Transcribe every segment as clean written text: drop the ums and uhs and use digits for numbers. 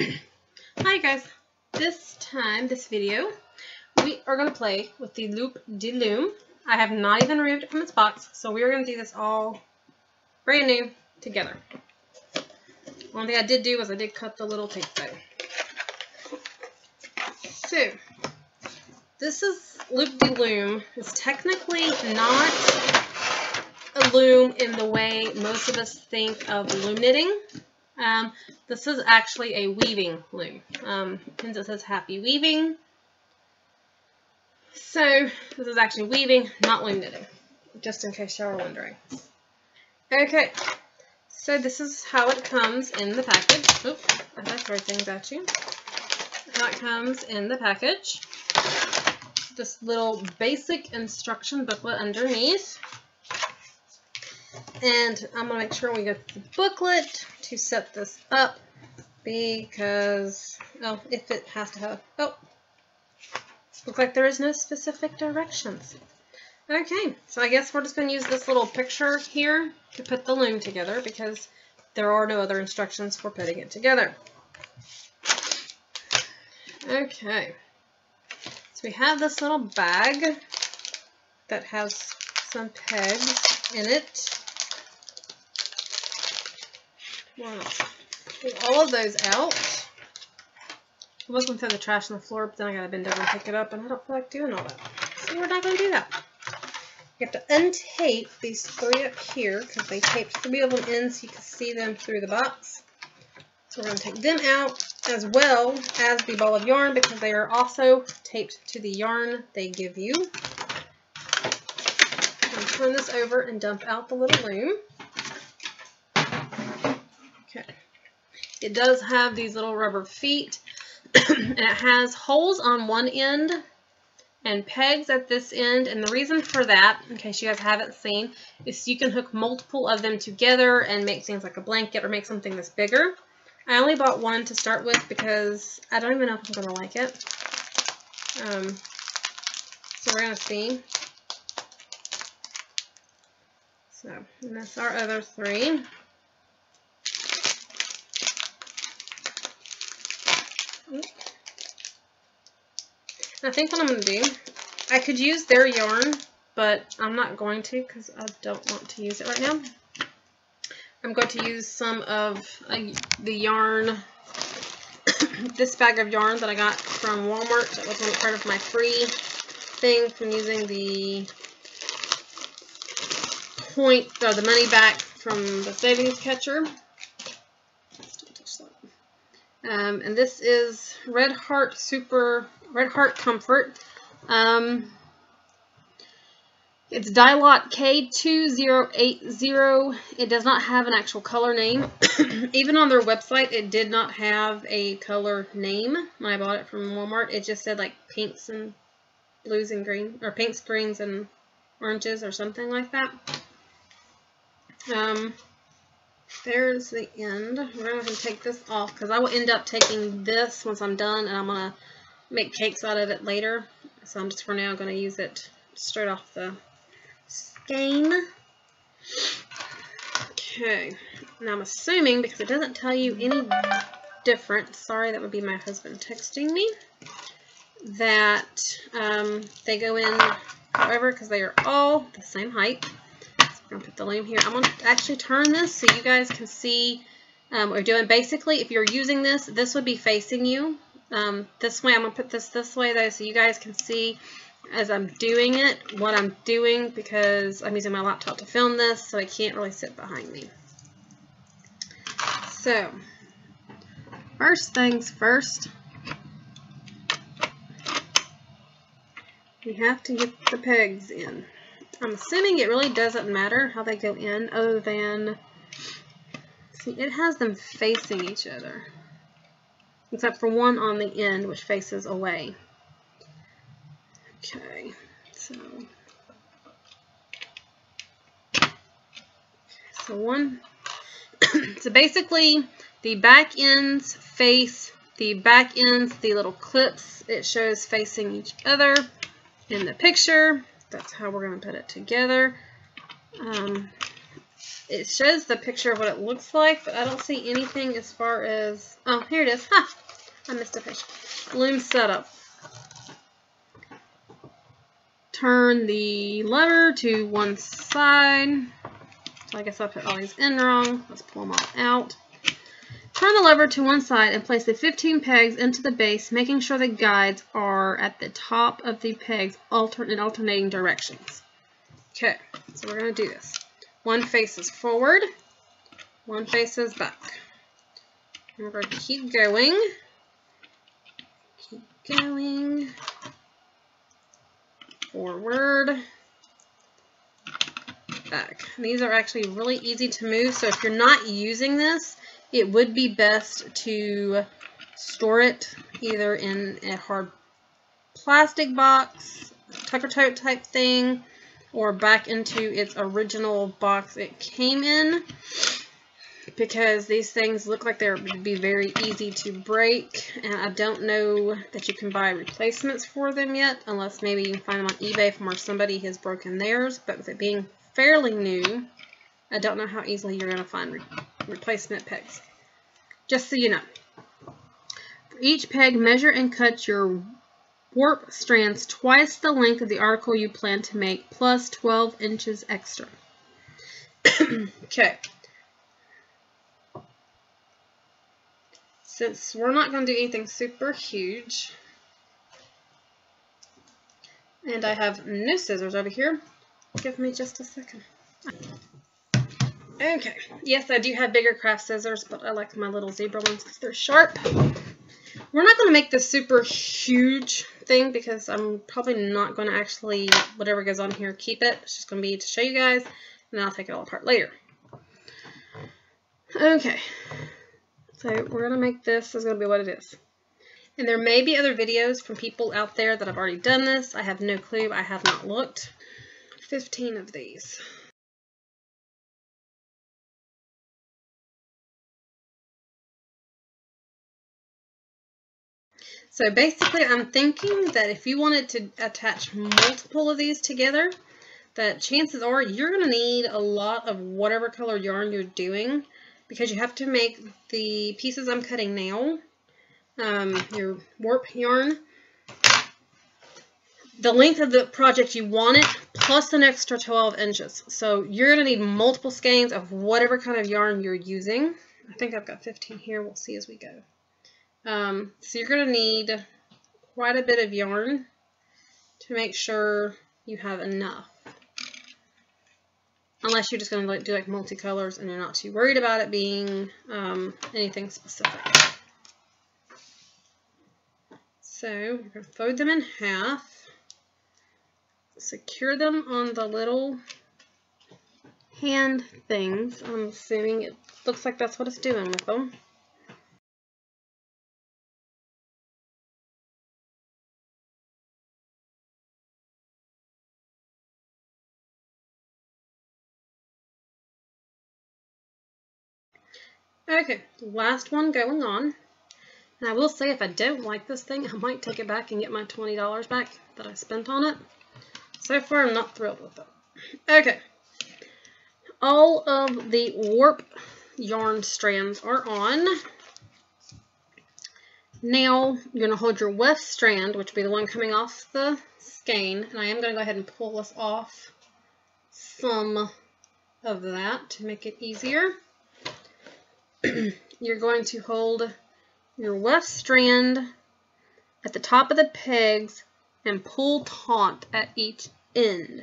Hi guys, this video, we are going to play with the loom. I have not even removed it from its box, so we are going to do this all brand new together. One thing I did do was I did cut the little tape though. So, this is loom. It's technically not a loom in the way most of us think of loom knitting. This is actually a weaving loom. Hence it says happy weaving. So this is actually weaving, not loom knitting, just in case y'all are wondering. Okay, so this is how it comes in the package. Oop, I gotta throw things at you. How it comes in the package. This little basic instruction booklet underneath. And I'm going to make sure we get the booklet to set this up because, oh, if it has to have, oh, looks like there is no specific directions. Okay, so I guess we're just going to use this little picture here to put the loom together because there are no other instructions for putting it together. Okay, so we have this little bag that has some pegs in it. Wow. Get all of those out. I was going to throw the trash on the floor, but then I got to bend over and pick it up, and I don't feel like doing all that. So we're not going to do that. You have to untape these three up here, because they taped 3 of them in so you can see them through the box. So we're going to take them out, as well as the ball of yarn, because they are also taped to the yarn they give you. I'm going to turn this over and dump out the little loom. Okay. It does have these little rubber feet, and it has holes on one end and pegs at this end, and the reason for that, in case you guys haven't seen, is so you can hook multiple of them together and make things like a blanket or make something that's bigger. I only bought one to start with because I don't even know if I'm going to like it. So we're going to see. So, and that's our other 3. I think what I'm going to do, I could use their yarn, but I'm not going to because I don't want to use it right now. I'm going to use some of the yarn, this bag of yarn that I got from Walmart. That was part of my free thing from using the the money back from the savings catcher. And this is Red Heart Comfort. It's dye lot K2080. It does not have an actual color name. Even on their website, it did not have a color name when I bought it from Walmart. It just said like pinks and blues and green, or pinks, greens, and oranges, or something like that. There's the end. We're going to take this off because I will end up taking this once I'm done, and I'm going to make cakes out of it later. So I'm just for now going to use it straight off the skein. Okay. Now I'm assuming, because it doesn't tell you any different, sorry, that would be my husband texting me, that they go in however, because they are all the same height. I'm going to put the loom here. I'm going to actually turn this so you guys can see what we're doing. Basically, if you're using this, this would be facing you. This way, I'm going to put this way though so you guys can see as I'm doing it what I'm doing, because I'm using my laptop to film this, so I can't really sit behind me. So, first things first, we have to get the pegs in. I'm assuming it really doesn't matter how they go in, other than, see, it has them facing each other, except for one on the end which faces away. Okay, so one, so basically the back ends face the back ends, the little clips, it shows facing each other in the picture. That's how we're going to put it together. It shows the picture of what it looks like, but I don't see anything as far as... Oh, here it is. Ha! I missed a page. Loom setup. Turn the lever to one side. So I guess I put all these in wrong. Let's pull them all out. Turn the lever to one side and place the 15 pegs into the base, making sure the guides are at the top of the pegs in alternating directions. Okay, so we're going to do this. One faces forward, one faces back. And we're going to keep going. Keep going. Forward. Back. These are actually really easy to move, so if you're not using this, it would be best to store it either in a hard plastic box, tucker tote type thing, or back into its original box it came in, because these things look like they would be very easy to break, and I don't know that you can buy replacements for them yet, unless maybe you can find them on eBay from where somebody has broken theirs. But with it being fairly new, I don't know how easily you're going to find replacement pegs. Just so you know. For each peg, measure and cut your warp strands twice the length of the article you plan to make, plus 12 inches extra. Okay. Since we're not going to do anything super huge, and I have no scissors over here, give me just a second. Okay, yes, I do have bigger craft scissors, but I like my little zebra ones because they're sharp. We're not going to make this super huge thing because I'm probably not going to actually, whatever goes on here, keep it. It's just going to be to show you guys, and then I'll take it all apart later. Okay, so we're going to make this is going to be what it is. And there may be other videos from people out there that have already done this. I have no clue. I have not looked. 15 of these. So basically, I'm thinking that if you wanted to attach multiple of these together, that chances are you're going to need a lot of whatever color yarn you're doing, because you have to make the pieces I'm cutting now, your warp yarn, the length of the project you want it, plus an extra 12 inches. So you're going to need multiple skeins of whatever kind of yarn you're using. I think I've got 15 here. We'll see as we go. So you're going to need quite a bit of yarn to make sure you have enough. Unless you're just going to do like multicolors and you're not too worried about it being anything specific. So we're going to fold them in half. Secure them on the little hand things. I'm assuming it looks like that's what it's doing with them. Okay, last one going on. And I will say, if I don't like this thing, I might take it back and get my $20 back that I spent on it. So far, I'm not thrilled with it. Okay. All of the warp yarn strands are on. Now, you're going to hold your weft strand, which will be the one coming off the skein. And I am going to go ahead and pull this off some of that to make it easier. You're going to hold your weft strand at the top of the pegs and pull taut at each end.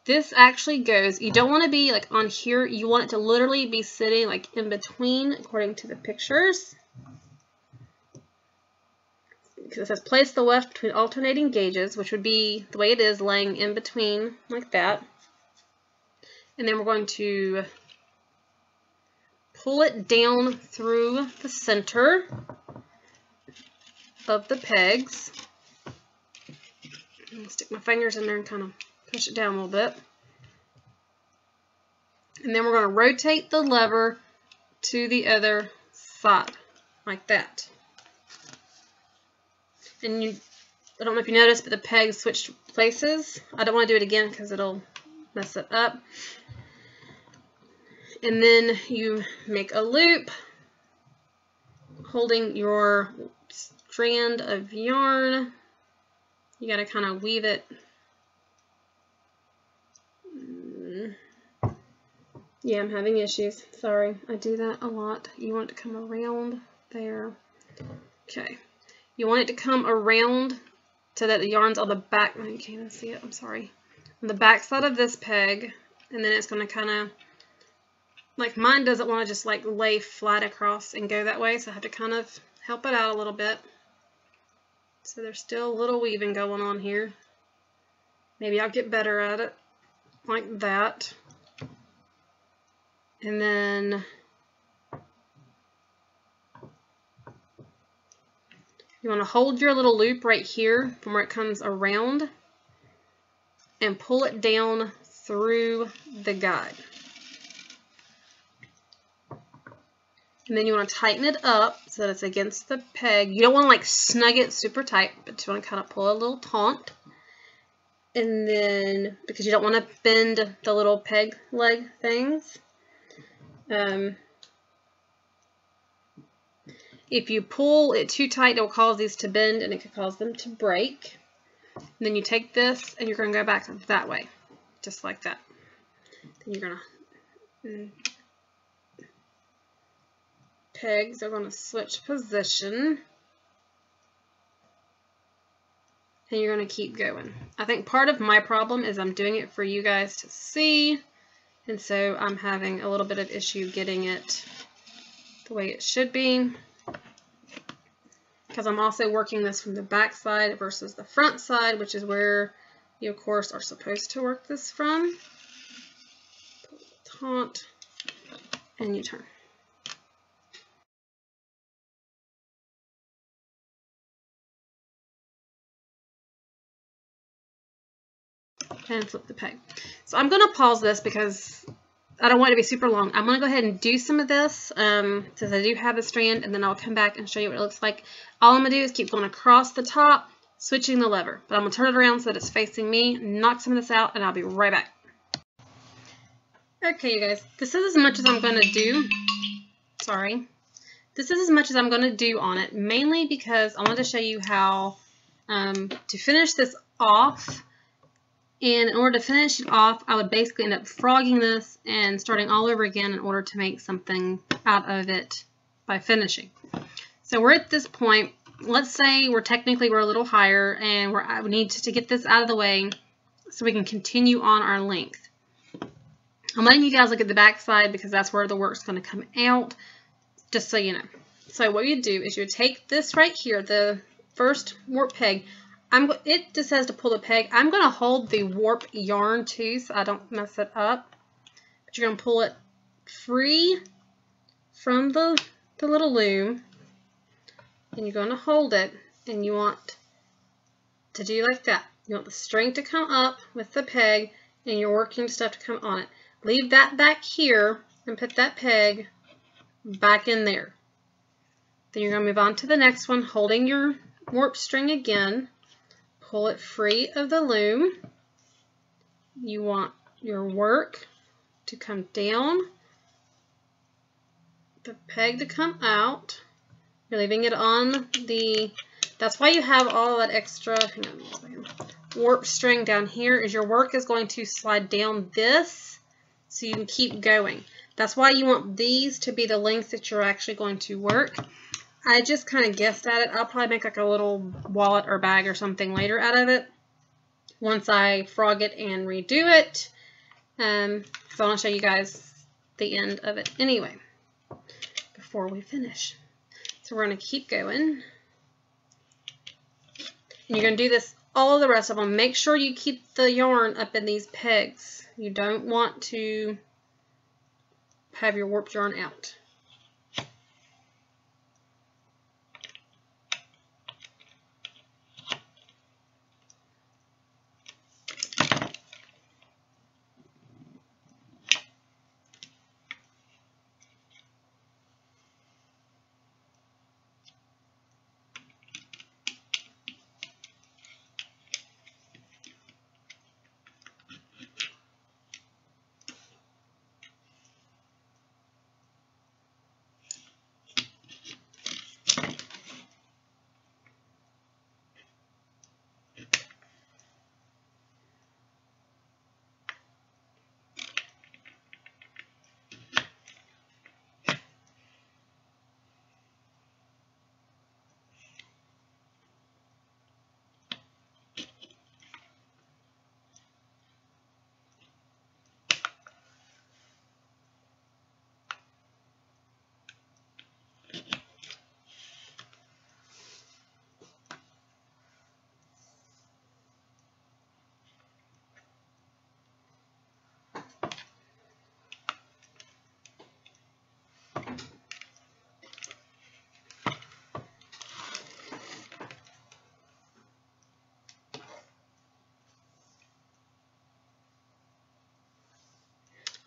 This actually goes, you don't want to be like on here, you want it to literally be sitting like in between according to the pictures. Because it says place the weft between alternating gauges, which would be the way it is, laying in between like that. And then we're going to pull it down through the center of the pegs. I'm going to stick my fingers in there and kind of push it down a little bit. And then we're going to rotate the lever to the other side, like that. And I don't know if you noticed, but the pegs switched places. I don't want to do it again because it'll mess it up. And then you make a loop holding your strand of yarn. You got to kind of weave it. Yeah, I'm having issues. Sorry, I do that a lot. You want it to come around there. Okay. You want it to come around so that the yarn's on the back. You can't even see it. I'm sorry. On the back side of this peg. And then it's going to kind of, like mine doesn't want to just like lay flat across and go that way. So I have to kind of help it out a little bit. So there's still a little weaving going on here. Maybe I'll get better at it. Like that. And then you want to hold your little loop right here from where it comes around and pull it down through the guide. And then you want to tighten it up so that it's against the peg. You don't want to like snug it super tight, but you want to kind of pull a little taut. And then, because you don't want to bend the little peg leg things. If you pull it too tight, it will cause these to bend and it could cause them to break. And then you take this and you're going to go back that way, just like that. Then you're going to, pegs are going to switch position. And you're going to keep going. I think part of my problem is I'm doing it for you guys to see. And so I'm having a little bit of issue getting it the way it should be. Because I'm also working this from the back side versus the front side, which is where you, of course, are supposed to work this from. Taunt, and you turn. And flip the peg. So I'm going to pause this because I don't want it to be super long. I'm going to go ahead and do some of this since I do have a strand, and then I'll come back and show you what it looks like. All I'm going to do is keep going across the top, switching the lever. But I'm going to turn it around so that it's facing me, knock some of this out, and I'll be right back. Okay, you guys, this is as much as I'm going to do. Sorry. This is as much as I'm going to do on it, mainly because I wanted to show you how to finish this off. And in order to finish it off, I would basically end up frogging this and starting all over again in order to make something out of it by finishing. So we're at this point. Let's say we're a little higher and we need to get this out of the way so we can continue on our length. I'm letting you guys look at the back side because that's where the work's going to come out, just so you know. So what you do is you take this right here, the first warp peg. It just says to pull the peg. I'm going to hold the warp yarn too so I don't mess it up. But you're going to pull it free from the little loom. And you're going to hold it. And you want to do like that. You want the string to come up with the peg and your working stuff to come on it. Leave that back here and put that peg back in there. Then you're going to move on to the next one, holding your warp string again. Pull it free of the loom. You want your work to come down, the peg to come out. You're leaving it on the, that's why you have all that extra, hang on a second, warp string down here, is your work is going to slide down this so you can keep going. That's why you want these to be the length that you're actually going to work. I just kind of guessed at it. I'll probably make like a little wallet or bag or something later out of it once I frog it and redo it. So I want to show you guys the end of it anyway before we finish. So we're going to keep going. And you're going to do this all the rest of them. Make sure you keep the yarn up in these pegs. You don't want to have your warped yarn out.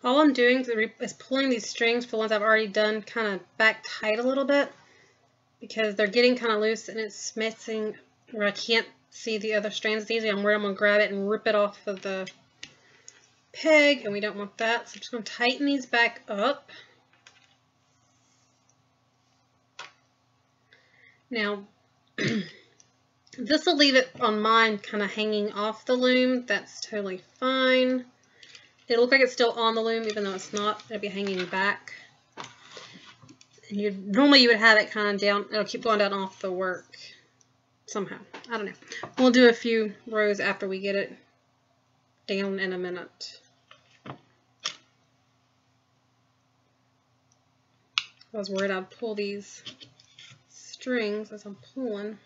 all I'm doing is pulling these strings for the ones I've already done kind of back tight a little bit, because they're getting kind of loose and it's messing where I can't see the other strands easily. I'm going to grab it and rip it off of the peg, and we don't want that. So I'm just going to tighten these back up. Now, this will leave it on mine kind of hanging off the loom. That's totally fine. It'll look like it's still on the loom, even though it's not. It'll be hanging back. And normally you would have it kind of down. It'll keep going down off the work somehow. I don't know. We'll do a few rows after we get it down in a minute. I was worried I'd pull these strings as I'm pulling.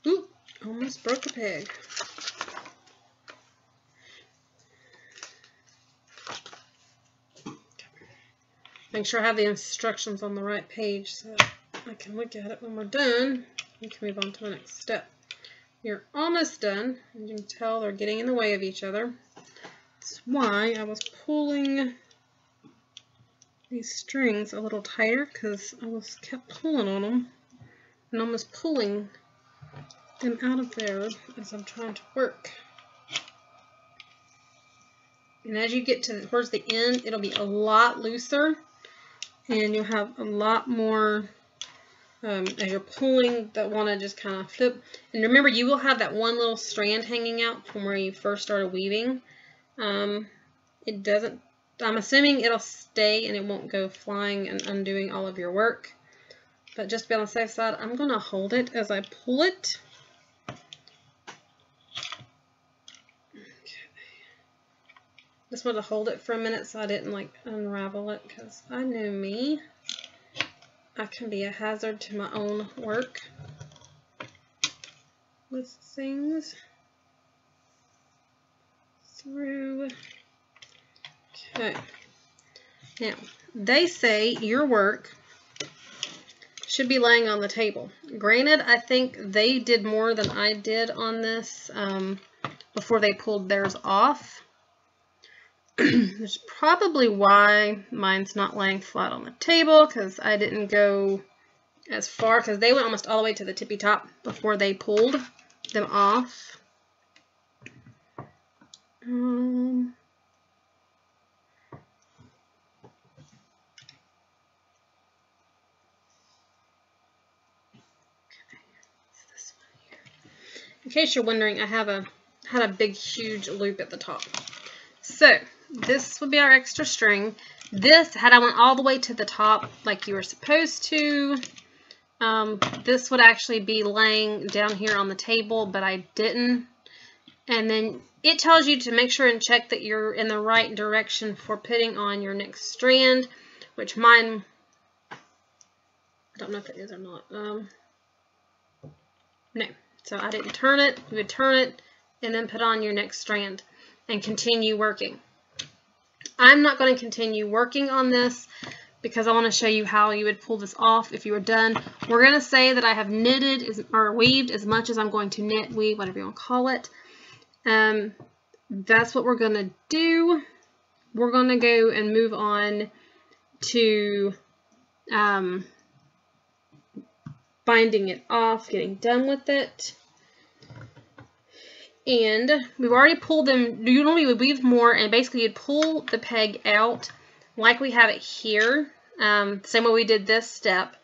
Ooh, almost broke a peg. Make sure I have the instructions on the right page so I can look at it when we're done. We can move on to the next step. You're almost done. You can tell they're getting in the way of each other. That's why I was pulling these strings a little tighter, because I kept pulling on them and almost pulling them out of there as I'm trying to work. And as you get towards the end, it'll be a lot looser, and you'll have a lot more as you're pulling that want to just kind of flip. And remember, you will have that one little strand hanging out from where you first started weaving. It doesn't, I'm assuming it'll stay and it won't go flying and undoing all of your work. But just to be on the safe side, I'm going to hold it as I pull it. Just wanted to hold it for a minute so I didn't like unravel it, because I know me. I can be a hazard to my own work with things. Through. Okay. Now, they say your work should be laying on the table. Granted, I think they did more than I did on this before they pulled theirs off. Which is probably why mine's not laying flat on the table, because I didn't go as far, because they went almost all the way to the tippy top before they pulled them off. Okay, this one here. In case you're wondering, I had a big huge loop at the top. So this would be our extra string. This, had I went all the way to the top like you were supposed to, this would actually be laying down here on the table, but I didn't. And then it tells you to make sure and check that you're in the right direction for putting on your next strand, which mine, I don't know if it is or not. No, so I didn't turn it. You would turn it and then put on your next strand and continue working. I'm not going to continue working on this because I want to show you how you would pull this off if you were done. We're going to say that I have knitted or weaved as much as I'm going to knit, weave, whatever you want to call it. That's what we're going to do. We're going to go and move on to binding it off, getting done with it. And we've already pulled them. Normally we weave more, and basically you'd pull the peg out like we have it here. Same way we did this step.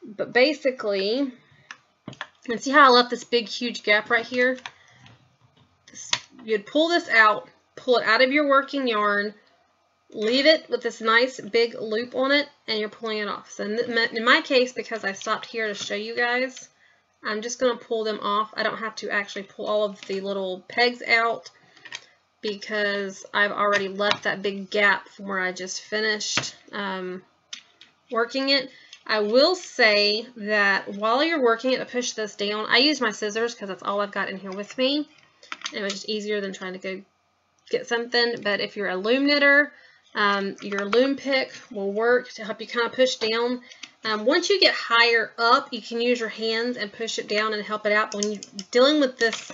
But basically, and see how I left this big huge gap right here? You'd pull this out, pull it out of your working yarn, leave it with this nice big loop on it, and you're pulling it off. So in my case, because I stopped here to show you guys, I'm just going to pull them off. I don't have to actually pull all of the little pegs out because I've already left that big gap from where I just finished working it. I will say that while you're working it, to push this down, I use my scissors because that's all I've got in here with me. It was just easier than trying to go get something. But if you're a loom knitter, your loom pick will work to help you kind of push down. Once you get higher up, you can use your hands and push it down and help it out. But when you're dealing with this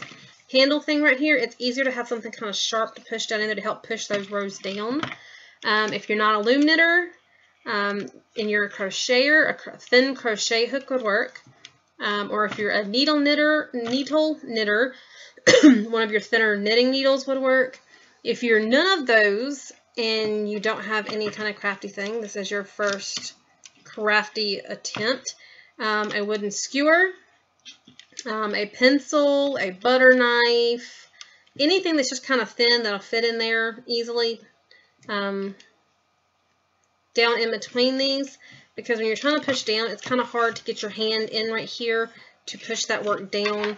handle thing right here, it's easier to have something kind of sharp to push down in there to help push those rows down. If you're not a loom knitter, and you're a crocheter, a thin crochet hook would work. Or if you're a needle knitter, one of your thinner knitting needles would work. If you're none of those and you don't have any kind of crafty thing, this is your first crafty attempt, a wooden skewer, a pencil, a butter knife, anything that's just kind of thin that'll fit in there easily, down in between these, because when you're trying to push down, it's kind of hard to get your hand in right here to push that work down.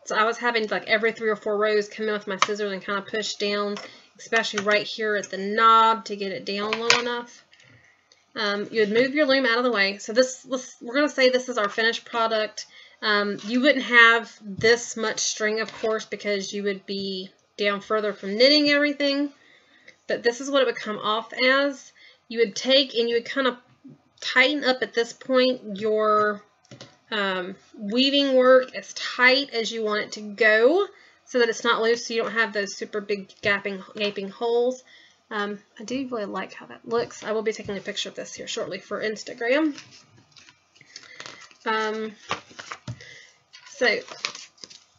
So I was having like every 3 or 4 rows come in with my scissors and kind of push down, especially right here at the knob to get it down low enough. You would move your loom out of the way. So we're going to say this is our finished product. You wouldn't have this much string, of course, because you would be down further from knitting everything. But this is what it would come off as. You would take and you would kind of tighten up at this point your weaving work as tight as you want it to go so that it's not loose, so you don't have those super big gaping holes. I do really like how that looks. I will be taking a picture of this here shortly for Instagram. So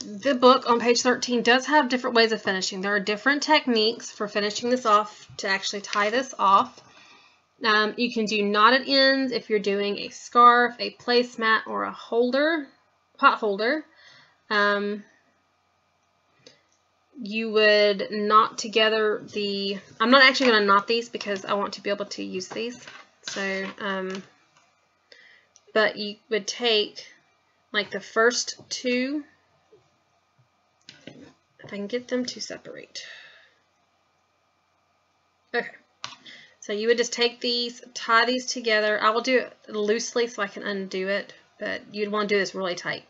the book on page 13 does have different ways of finishing. There are different techniques for finishing this off to actually tie this off. You can do knotted ends if you're doing a scarf, a placemat, or a pot holder. You would knot together I'm not actually going to knot these because I want to be able to use these. So, but you would take like the first 2, if I can get them to separate. Okay. So you would just take these, tie these together. I will do it loosely so I can undo it, but you'd want to do this really tight,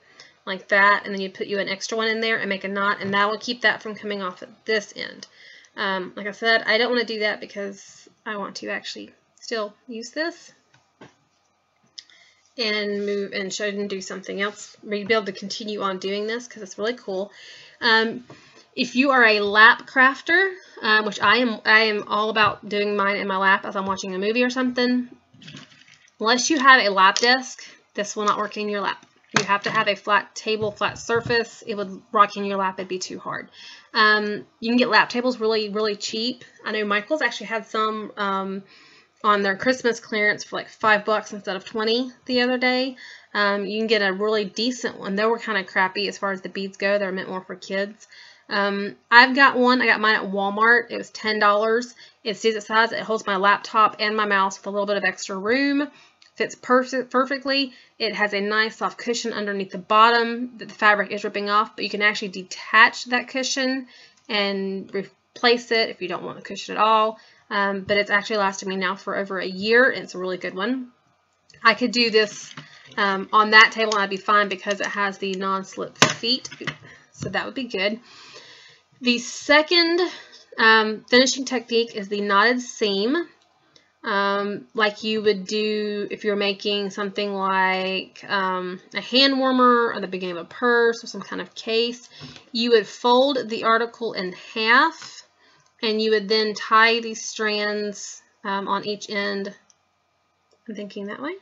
like that, and then you put an extra one in there and make a knot, and that will keep that from coming off at this end. Like I said, I don't want to do that because I want to actually still use this and move and show and do something else. We'll be able to continue on doing this because it's really cool. If you are a lap crafter, which I am all about doing mine in my lap as I'm watching a movie or something, unless you have a lap desk, this will not work in your lap. You have to have a flat table, flat surface. It would rock in your lap. It'd be too hard. You can get lap tables really, really cheap. I know Michael's actually had some on their Christmas clearance for like $5 instead of $20 the other day. You can get a really decent one. They were kind of crappy as far as the beads go. They're meant more for kids. I've got one. I got mine at Walmart. It was $10. It's decent size. It holds my laptop and my mouse with a little bit of extra room. Fits perfectly. It has a nice soft cushion underneath the bottom that the fabric is ripping off, but you can actually detach that cushion and replace it if you don't want the cushion at all. But it's actually lasted me now for over a year, and it's a really good one. I could do this on that table and I'd be fine because it has the non-slip feet, so that would be good. The second finishing technique is the knotted seam, like you would do if you're making something like a hand warmer or the beginning of a purse or some kind of case. You would fold the article in half and you would then tie these strands on each end. I'm thinking that way.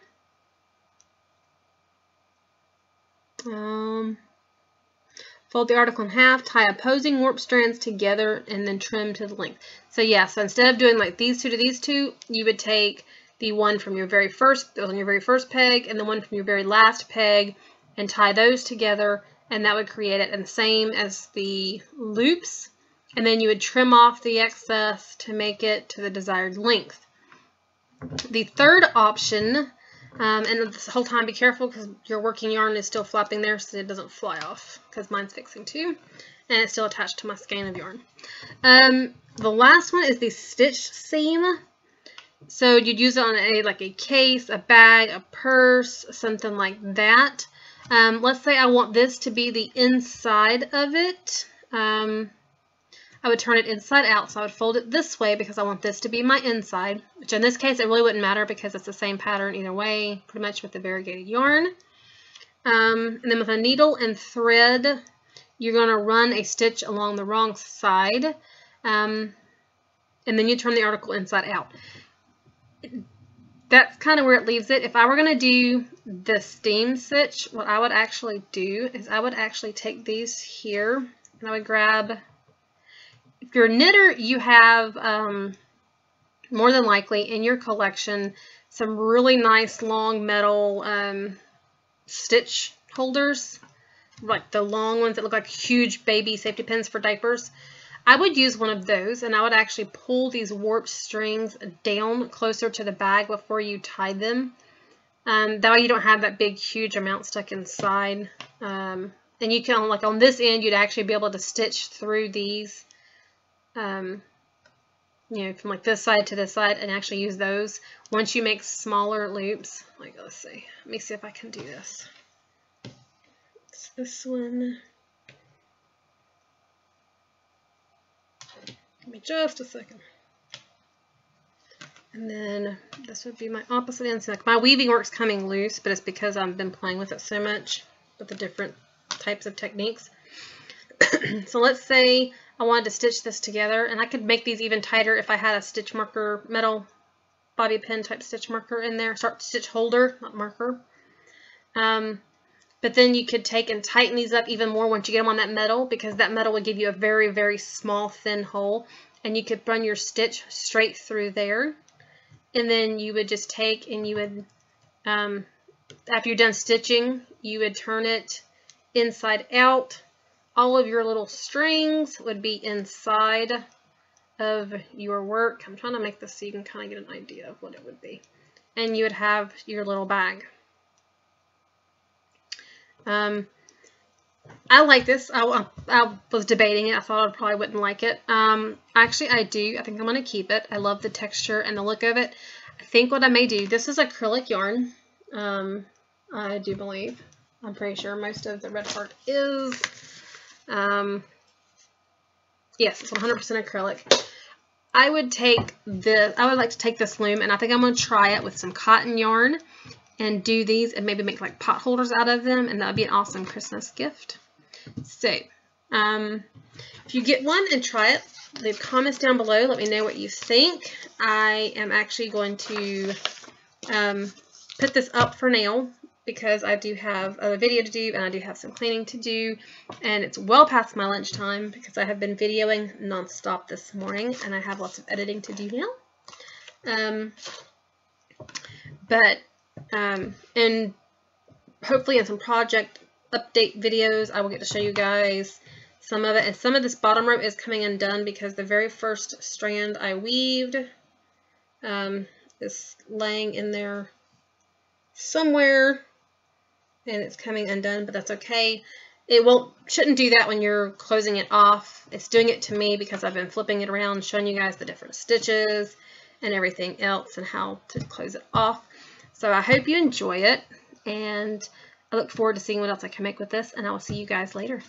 Fold the article in half, tie opposing warp strands together, and then trim to the length. So yeah, so instead of doing like these two to these two, you would take the one from your very first, that was on your very first peg, and the one from your very last peg, and tie those together, and that would create it. And same as the loops, and then you would trim off the excess to make it to the desired length. The third option, and this whole time be careful because your working yarn is still flapping there so it doesn't fly off, because mine's fixing too, and it's still attached to my skein of yarn. The last one is the stitch seam. So you'd use it on like a case, a bag, a purse, something like that. Let's say I want this to be the inside of it. I would turn it inside out, so I would fold it this way because I want this to be my inside, which in this case it really wouldn't matter because it's the same pattern either way, pretty much with the variegated yarn. And then with a needle and thread, you're going to run a stitch along the wrong side, and then you turn the article inside out. That's kind of where it leaves it. If I were going to do the steam stitch, what I would actually do is I would actually take these here, and I would grab, if you're a knitter, you have more than likely in your collection some really nice long metal stitch holders, like the long ones that look like huge baby safety pins for diapers. I would use one of those, and I would actually pull these warp strings down closer to the bag before you tie them. That way you don't have that big huge amount stuck inside. And you can, like on this end, you'd actually be able to stitch through these, you know, from like this side to this side, and actually use those once you make smaller loops. Like, let's see. Let me see if I can do this. It's this one. Give me just a second. And then this would be my opposite end. So like my weaving work's coming loose, but it's because I've been playing with it so much with the different types of techniques. So let's say I wanted to stitch this together, and I could make these even tighter if I had a stitch marker, metal bobby pin type stitch marker in there, stitch holder, not marker. But then you could take and tighten these up even more once you get them on that metal, because that metal would give you a very, very small, thin hole, and you could run your stitch straight through there. And then you would just take and you would, after you're done stitching, you would turn it inside out. All of your little strings would be inside of your work. I'm trying to make this so you can kind of get an idea of what it would be. And you would have your little bag. I like this. I was debating it. I thought I probably wouldn't like it. Actually, I do. I think I'm going to keep it. I love the texture and the look of it. I think what I may do, this is acrylic yarn. I do believe. I'm pretty sure most of the red heart is. Yes, it's 100% acrylic. I would like to take this loom, and I think I'm going to try it with some cotton yarn and do these and maybe make like pot holders out of them, and that would be an awesome Christmas gift. So, if you get one and try it, leave comments down below. Let me know what you think. I am actually going to put this up for now because I do have a video to do and I do have some cleaning to do, and it's well past my lunchtime because I have been videoing non-stop this morning and I have lots of editing to do now. And hopefully in some project update videos I will get to show you guys some of it. And some of this bottom row is coming undone because the very first strand I weaved is laying in there somewhere and it's coming undone, but that's okay. It shouldn't do that when you're closing it off. It's doing it to me because I've been flipping it around, showing you guys the different stitches and everything else and how to close it off. So I hope you enjoy it, and I look forward to seeing what else I can make with this, and I will see you guys later.